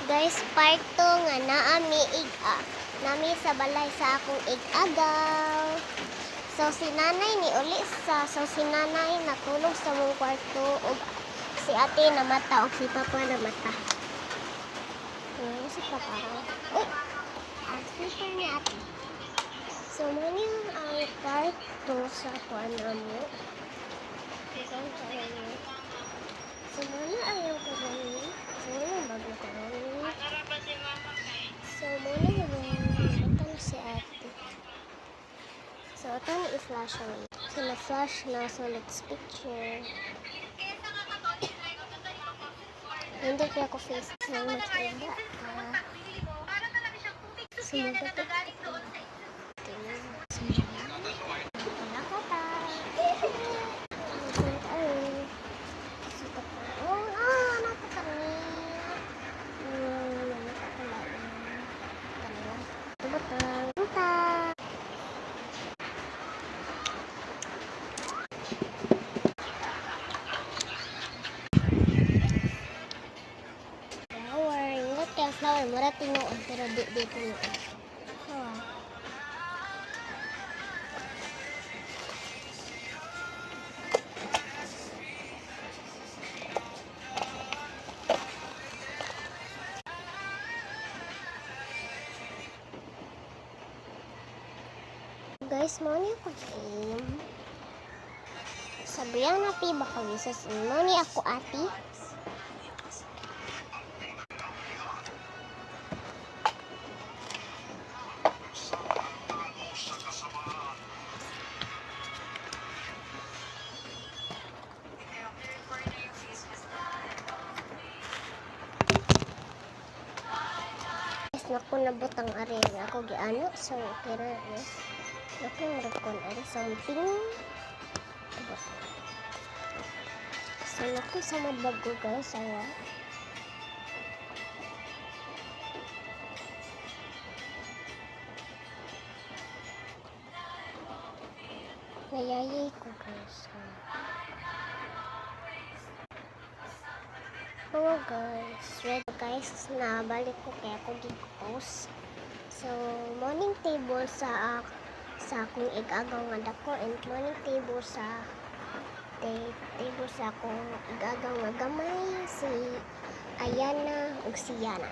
Guys, part 2 nga nami sa balay sa akong ig-agaw. So si nanay ni uli si nanay natulog sa mong kwarto ug si ate namata ug si papa namata. Si papa. Uy. Sleeper ni ate. So muna ang kwarto sa kuan namo. So muna ayaw ko gawin. So muna bago ko gawin. So muna ito na si ate. So ito na i-flash away. So na-flash na. So let's picture. Hindi kaya ako face na magkaiba. Sumugat ito. Flower, mura tinuod pero di tinuod. Guys, mo ni pag-aim. Sabihan na pi baka wisas mo ni ako ati. Naku nabutang ari ako giano so kira naku rakon ari something so naku sa mabago guys awa nayayay ko guys oh guys ready guys nabalik ko kaya ako gi-post so morning table sa akong ig-agaw nga dako and morning table sa table sa akong ig-agaw nga gamay si Ayana ug si Yana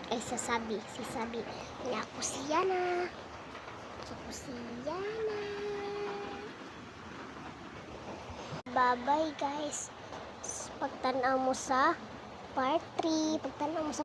ay si Sabi na ako si Yana bye bye guys pagtanaw mo sa part 3 pagtanaw mo sa